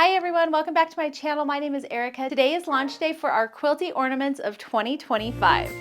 Hi everyone, welcome back to my channel. My name is Erica. Today is launch day for our Quilty Ornaments of 2025.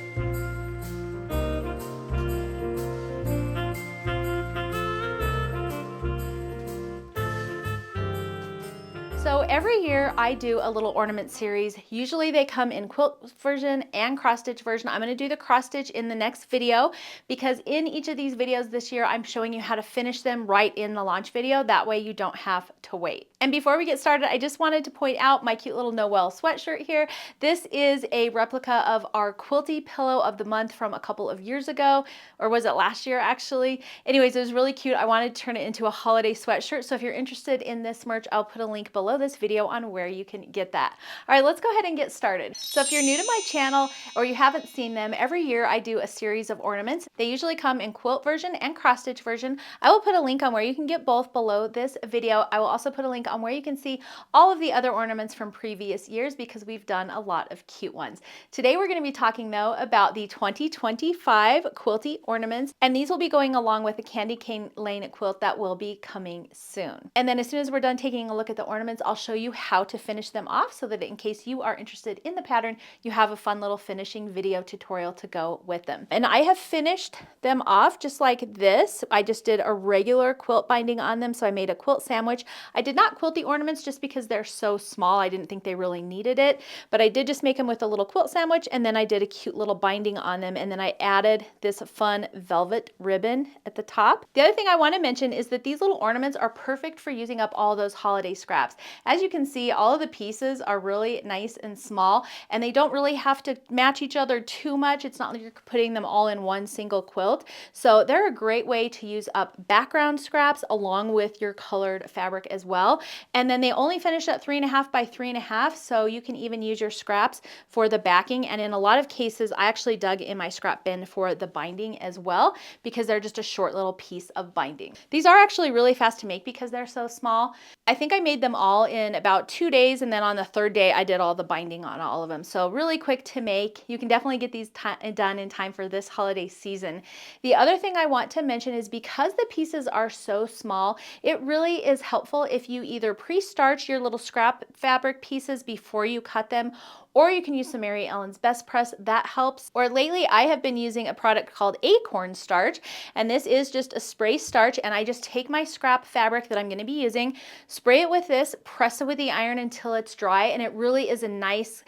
So every year I do a little ornament series. Usually they come in quilt version and cross stitch version. I'm going to do the cross stitch in the next video because in each of these videos this year I'm showing you how to finish them right in the launch video. That way you don't have to wait. And before we get started, I just wanted to point out my cute little Noel sweatshirt here. This is a replica of our Quilty pillow of the month from a couple of years ago, or was it last year actually? Anyways, it was really cute. I wanted to turn it into a holiday sweatshirt. So if you're interested in this merch, I'll put a link below this video on where you can get that. All right, let's go ahead and get started. So if you're new to my channel or you haven't seen them, every year I do a series of ornaments. They usually come in quilt version and cross stitch version. I will put a link on where you can get both below this video. I will also put a link on where you can see all of the other ornaments from previous years because we've done a lot of cute ones. Today we're going to be talking though about the 2025 Quilty Ornaments, and these will be going along with the Candy Cane Lane quilt that will be coming soon. And then as soon as we're done taking a look at the ornaments, I'll show you how to finish them off so that in case you are interested in the pattern, you have a fun little finishing video tutorial to go with them. And I have finished them off just like this. I just did a regular quilt binding on them, so I made a quilt sandwich. I did not quilt the ornaments just because they're so small. I didn't think they really needed it, but I did just make them with a little quilt sandwich, and then I did a cute little binding on them, and then I added this fun velvet ribbon at the top. The other thing I want to mention is that these little ornaments are perfect for using up all those holiday scraps. As you can see, all of the pieces are really nice and small, and they don't really have to match each other too much. It's not like you're putting them all in one single quilt. So they're a great way to use up background scraps along with your colored fabric as well. And then they only finish at 3.5 by 3.5, so you can even use your scraps for the backing. And in a lot of cases, I actually dug in my scrap bin for the binding as well because they're just a short little piece of binding. These are actually really fast to make because they're so small. I think I made them all in about 2 days, and then on the third day I did all the binding on all of them. So really quick to make. You can definitely get these done in time for this holiday season. The other thing I want to mention is because the pieces are so small, it really is helpful if you either pre-starch your little scrap fabric pieces before you cut them, or you can use some Mary Ellen's Best Press, that helps. Or lately I have been using a product called Acorn Starch, and this is just a spray starch, and I just take my scrap fabric that I'm going to be using, spray it with this, press it with the iron until it's dry, and it really is a nice,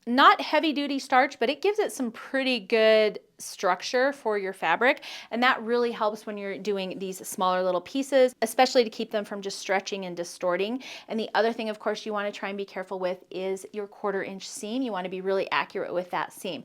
not heavy duty starch, but it gives it some pretty good structure for your fabric, and that really helps when you're doing these smaller little pieces, especially to keep them from just stretching and distorting. And the other thing, of course, you want to try and be careful with is your 1/4 inch seam. You want to be really accurate with that seam.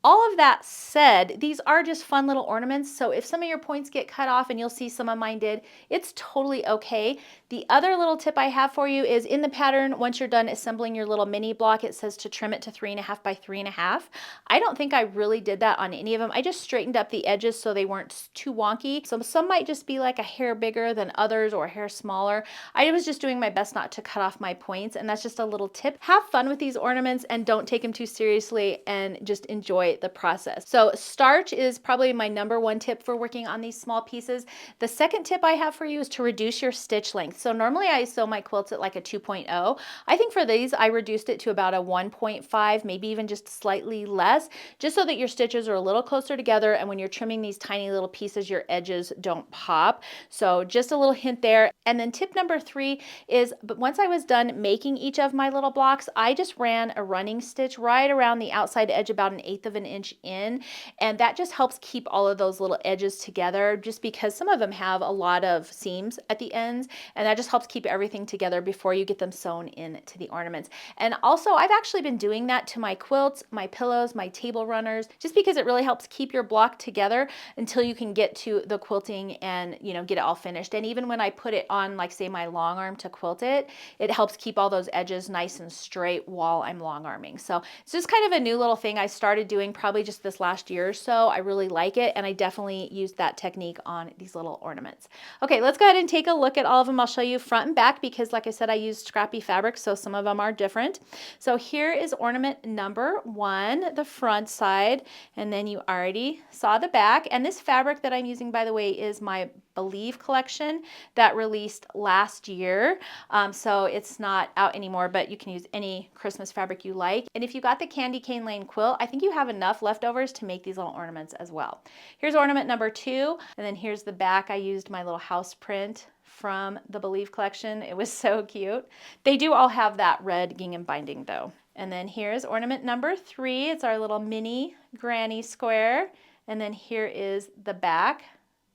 All of that said, these are just fun little ornaments, so if some of your points get cut off, and you'll see some of mine did, it's totally okay. The other little tip I have for you is in the pattern, once you're done assembling your little mini block, it says to trim it to 3.5 by 3.5. I don't think I really did that on any of them. I just straightened up the edges so they weren't too wonky. So some might just be like a hair bigger than others or a hair smaller. I was just doing my best not to cut off my points, and that's just a little tip. Have fun with these ornaments and don't take them too seriously, and just enjoy the process. So starch is probably my #1 tip for working on these small pieces. The second tip I have for you is to reduce your stitch length. So normally I sew my quilts at like a 2.0. I think for these I reduced it to about a 1.5, maybe even just slightly less, just so that your stitches are a little closer together, and when you're trimming these tiny little pieces, your edges don't pop. So just a little hint there. And then tip #3 is, but once I was done making each of my little blocks, I just ran a running stitch right around the outside edge, about 1/8 of an inch in, and that just helps keep all of those little edges together, just because some of them have a lot of seams at the ends, and that just helps keep everything together before you get them sewn into the ornaments. And also I've actually been doing that to my quilts, my pillows, my table runners, just because it really helps keep your block together until you can get to the quilting and, you know, get it all finished. And even when I put it on, like say my long arm to quilt it, it helps keep all those edges nice and straight while I'm long arming. So it's just kind of a new little thing I started doing probably just this last year or so. I really like it, and I definitely used that technique on these little ornaments. Okay, let's go ahead and take a look at all of them. I'll show you front and back because, like I said, I used scrappy fabric, so some of them are different. So here is ornament #1, the front side, and then you already saw the back. And this fabric that I'm using, by the way, is my Believe collection that released last year. So it's not out anymore, but you can use any Christmas fabric you like. And if you got the Candy Cane Lane quilt, I think you have enough leftovers to make these little ornaments as well. Here's ornament number 2, and then here's the back. I used my little house print from the Believe collection. It was so cute. They do all have that red gingham binding though. And then here's ornament number 3. It's our little mini granny square. And then here is the back,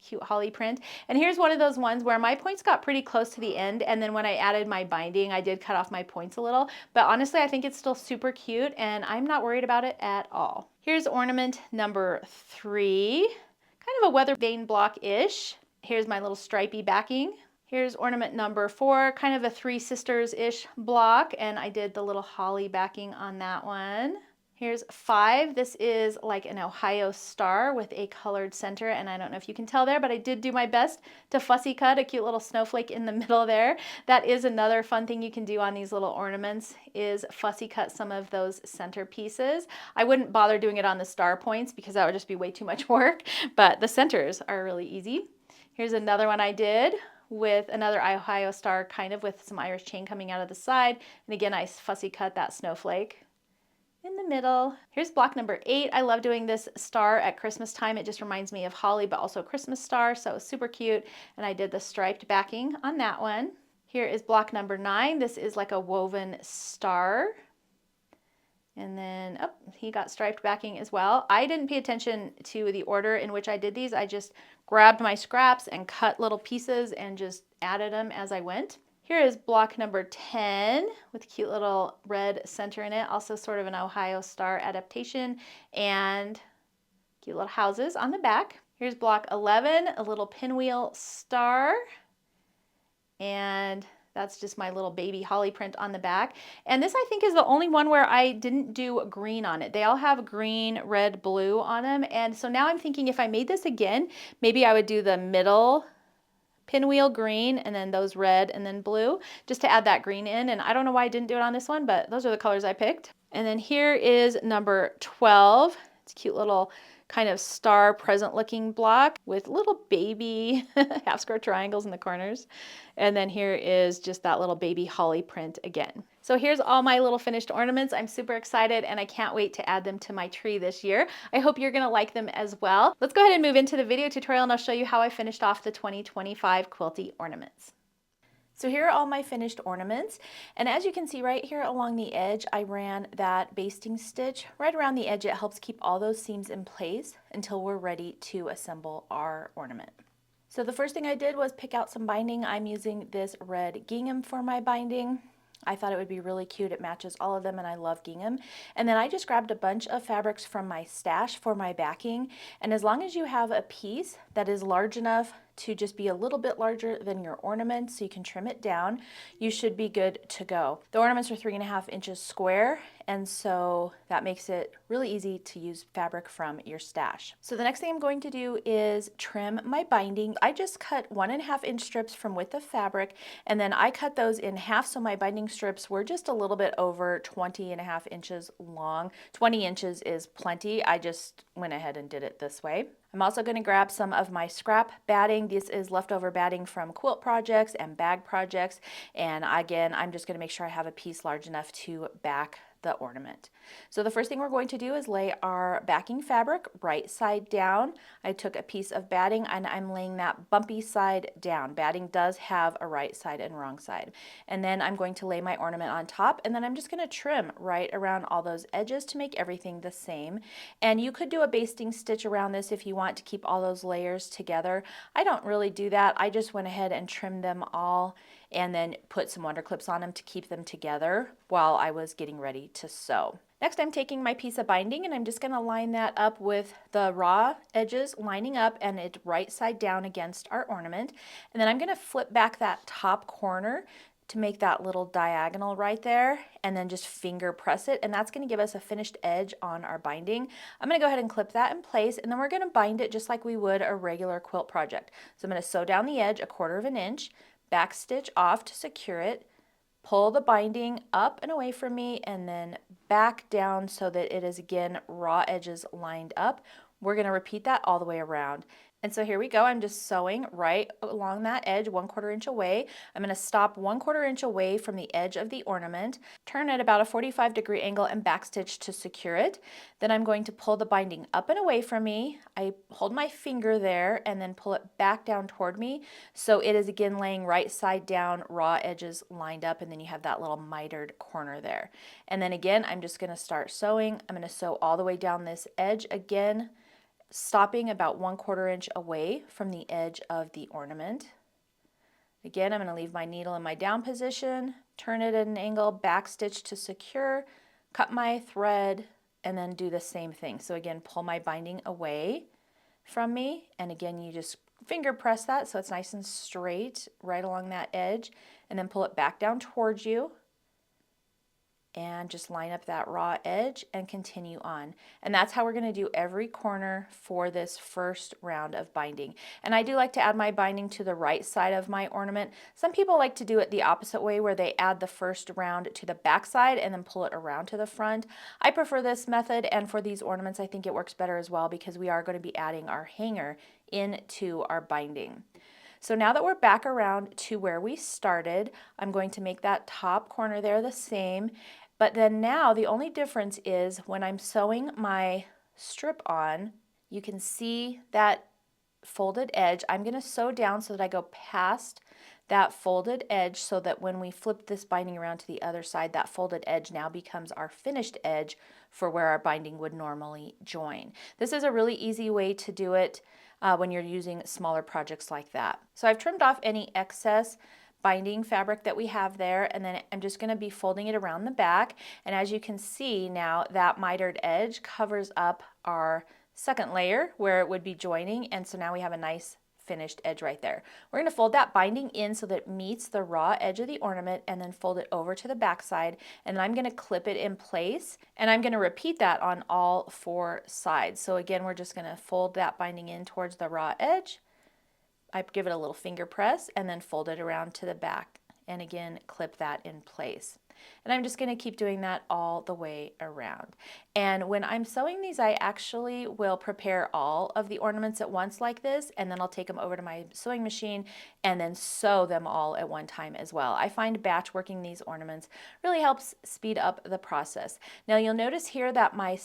cute holly print. And here's one of those ones where my points got pretty close to the end, and then when I added my binding, I did cut off my points a little, but honestly, I think it's still super cute, and I'm not worried about it at all. Here's ornament number 3, kind of a weather vane block-ish. Here's my little stripey backing. Here's ornament number 4, kind of a Three Sisters-ish block, and I did the little holly backing on that one. Here's 5. This is like an Ohio star with a colored center, and I don't know if you can tell there, but I did do my best to fussy cut a cute little snowflake in the middle there. That is another fun thing you can do on these little ornaments, is fussy cut some of those center pieces. I wouldn't bother doing it on the star points because that would just be way too much work, but the centers are really easy. Here's another one I did with another Ohio star, kind of with some Irish chain coming out of the side, and again, I fussy cut that snowflake in the middle. Here's block number 8. I love doing this star at Christmas time. It just reminds me of holly, but also Christmas star, so super cute. And I did the striped backing on that one. Here is block number 9. This is like a woven star. And then, oh, he got striped backing as well. I didn't pay attention to the order in which I did these. I just grabbed my scraps and cut little pieces and just added them as I went. Here is block number 10 with cute little red center in it, also sort of an Ohio star adaptation, and cute little houses on the back. Here's block 11, a little pinwheel star, and that's just my little baby holly print on the back. And this I think is the only one where I didn't do green on it. They all have green, red, blue on them, and so now I'm thinking if I made this again, maybe I would do the middle pinwheel green and then those red and then blue, just to add that green in. And I don't know why I didn't do it on this one, but those are the colors I picked. And then here is number 12. It's a cute little kind of star present looking block with little baby half square triangles in the corners. And then here is just that little baby holly print again. So here's all my little finished ornaments. I'm super excited and I can't wait to add them to my tree this year. I hope you're gonna like them as well. Let's go ahead and move into the video tutorial and I'll show you how I finished off the 2025 Quilty ornaments. So here are all my finished ornaments, and as you can see right here along the edge, I ran that basting stitch right around the edge. It helps keep all those seams in place until we're ready to assemble our ornament. So the first thing I did was pick out some binding. I'm using this red gingham for my binding. I thought it would be really cute. It matches all of them and I love gingham. And then I just grabbed a bunch of fabrics from my stash for my backing. And as long as you have a piece that is large enough to just be a little bit larger than your ornament so you can trim it down, you should be good to go. The ornaments are 3.5 inches square, and so that makes it really easy to use fabric from your stash. So the next thing I'm going to do is trim my binding. I just cut 1.5 inch strips from width of fabric, and then I cut those in half so my binding strips were just a little bit over 20.5 inches long. 20 inches is plenty. I just went ahead and did it this way. I'm also going to grab some of my scrap batting. This is leftover batting from quilt projects and bag projects. And again, I'm just going to make sure I have a piece large enough to back the ornament. So the first thing we're going to do is lay our backing fabric right side down. I took a piece of batting and I'm laying that bumpy side down. Batting does have a right side and wrong side. And then I'm going to lay my ornament on top, and then I'm just going to trim right around all those edges to make everything the same. And you could do a basting stitch around this if you want to keep all those layers together. I don't really do that. I just went ahead and trimmed them all and then put some wonder clips on them to keep them together while I was getting ready to sew. Next, I'm taking my piece of binding and I'm just going to line that up with the raw edges lining up and it right side down against our ornament. And then I'm going to flip back that top corner to make that little diagonal right there, and then just finger press it, and that's going to give us a finished edge on our binding. I'm going to go ahead and clip that in place, and then we're going to bind it just like we would a regular quilt project. So I'm going to sew down the edge 1/4 inch, back stitch off to secure it, pull the binding up and away from me, and then back down so that it is again raw edges lined up. We're going to repeat that all the way around. And so here we go. I'm just sewing right along that edge, 1/4 inch away. I'm going to stop 1/4 inch away from the edge of the ornament, turn at about a 45-degree angle and backstitch to secure it. Then I'm going to pull the binding up and away from me. I hold my finger there and then pull it back down toward me. So it is again laying right side down, raw edges lined up, and then you have that little mitered corner there. And then again, I'm just going to start sewing. I'm going to sew all the way down this edge again, stopping about 1/4 inch away from the edge of the ornament. Again, I'm going to leave my needle in my down position, turn it at an angle, backstitch to secure, cut my thread, and then do the same thing. So again, pull my binding away from me, and again, you just finger press that so it's nice and straight right along that edge, and then pull it back down towards you. And just line up that raw edge and continue on. And that's how we're going to do every corner for this first round of binding. And I do like to add my binding to the right side of my ornament. Some people like to do it the opposite way, where they add the first round to the back side and then pull it around to the front. I prefer this method, and for these ornaments I think it works better as well, because we are going to be adding our hanger into our binding. So now that we're back around to where we started, I'm going to make that top corner there the same. But then now the only difference is when I'm sewing my strip on, you can see that folded edge. I'm going to sew down so that I go past that folded edge, so that when we flip this binding around to the other side, that folded edge now becomes our finished edge for where our binding would normally join. This is a really easy way to do it when you're using smaller projects like that. So I've trimmed off any excess binding fabric that we have there, and then I'm just going to be folding it around the back. And as you can see now, that mitered edge covers up our second layer where it would be joining, and so now we have a nice finished edge right there. We're going to fold that binding in so that it meets the raw edge of the ornament, and then fold it over to the back side, and then I'm going to clip it in place, and I'm going to repeat that on all 4 sides. So again, we're just going to fold that binding in towards the raw edge. I give it a little finger press and then fold it around to the back, and again clip that in place. And I'm just going to keep doing that all the way around. And when I'm sewing these, I actually will prepare all of the ornaments at once like this, and then I'll take them over to my sewing machine and then sew them all at one time as well. I find batch working these ornaments really helps speed up the process. Now you'll notice here that my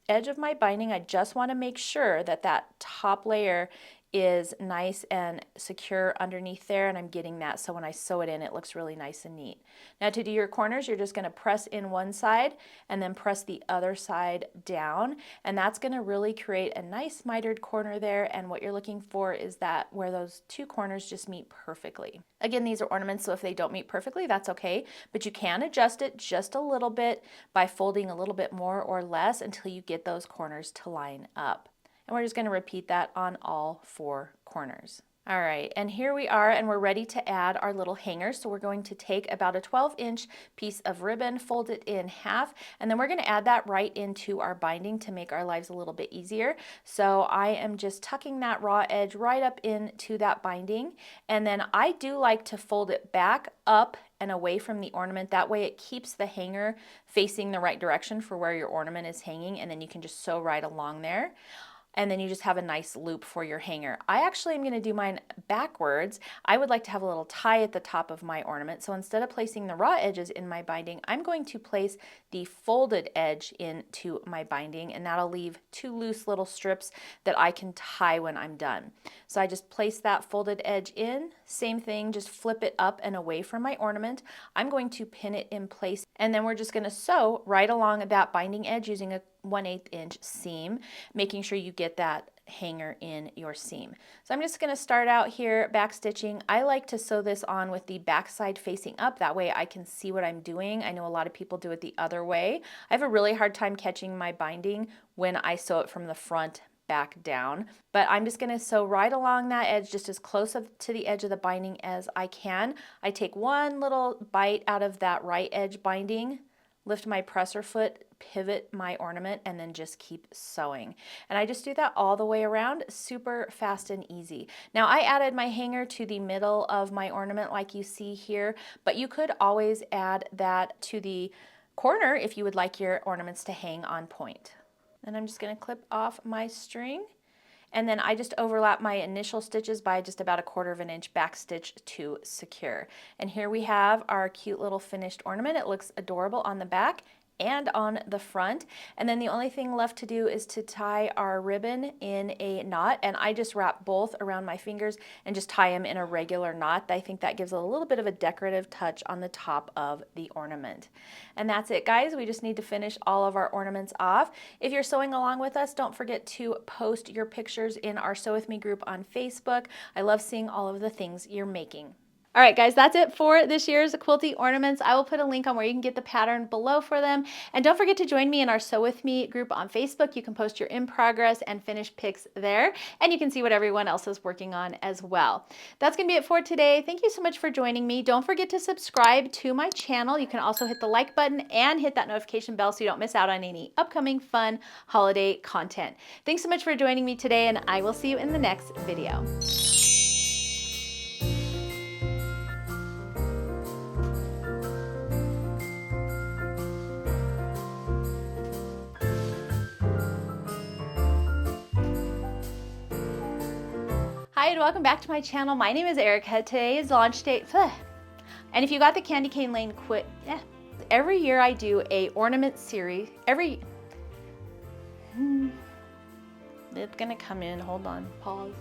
edge of my binding, I just want to make sure that that top layer is nice and secure underneath there, and I'm getting that, so when I sew it in, it looks really nice and neat. Now to do your corners, you're just going to press in one side and then press the other side down, and that's going to really create a nice mitered corner there. And what you're looking for is that where those 2 corners just meet perfectly. Again, these are ornaments, so if they don't meet perfectly, that's okay, but you can adjust it just a little bit by folding a little bit more or less until you get those corners to line up. And we're just going to repeat that on all 4 corners. All right, and here we are, and we're ready to add our little hanger. So we're going to take about a 12-inch piece of ribbon, fold it in half, and then we're going to add that right into our binding to make our lives a little bit easier. So I am just tucking that raw edge right up into that binding, and then I do like to fold it back up and away from the ornament. That way it keeps the hanger facing the right direction for where your ornament is hanging, and then you can just sew right along there. And then you just have a nice loop for your hanger. I actually am going to do mine backwards. I would like to have a little tie at the top of my ornament. So instead of placing the raw edges in my binding, I'm going to place the folded edge into my binding, and that'll leave 2 loose little strips that I can tie when I'm done. So I just place that folded edge in. Same thing, just flip it up and away from my ornament. I'm going to pin it in place, and then we're just going to sew right along that binding edge using a 1/8 inch seam, making sure you get that hanger in your seam. So I'm just going to start out here back stitching. I like to sew this on with the back side facing up, that way I can see what I'm doing. I know a lot of people do it the other way. I have a really hard time catching my binding when I sew it from the front back down, but I'm just going to sew right along that edge, just as close to the edge of the binding as I can. I take one little bite out of that right edge binding, lift my presser foot, pivot my ornament, and then just keep sewing. And I just do that all the way around, super fast and easy. Now I added my hanger to the middle of my ornament like you see here, but you could always add that to the corner if you would like your ornaments to hang on point. And I'm just going to clip off my string. And then I just overlap my initial stitches by just about 1/4 of an inch back stitch to secure. And here we have our cute little finished ornament. It looks adorable on the back and on the front. And then the only thing left to do is to tie our ribbon in a knot, and I just wrap both around my fingers and just tie them in a regular knot. I think that gives a little bit of a decorative touch on the top of the ornament. And that's it, guys. We just need to finish all of our ornaments off. If you're sewing along with us, don't forget to post your pictures in our Sew With Me group on Facebook. I love seeing all of the things you're making. All right, guys, that's it for this year's Quilty Ornaments. I will put a link on where you can get the pattern below for them. And don't forget to join me in our Sew With Me group on Facebook. You can post your in progress and finished pics there, and you can see what everyone else is working on as well. That's going to be it for today. Thank you so much for joining me. Don't forget to subscribe to my channel. You can also hit the like button and hit that notification bell so you don't miss out on any upcoming fun holiday content. Thanks so much for joining me today, and I will see you in the next video. Hi and welcome back to my channel. My name is Erica. Today is launch date. And if you got the Candy Cane Lane every year I do a ornament series. It's gonna come in, hold on, pause.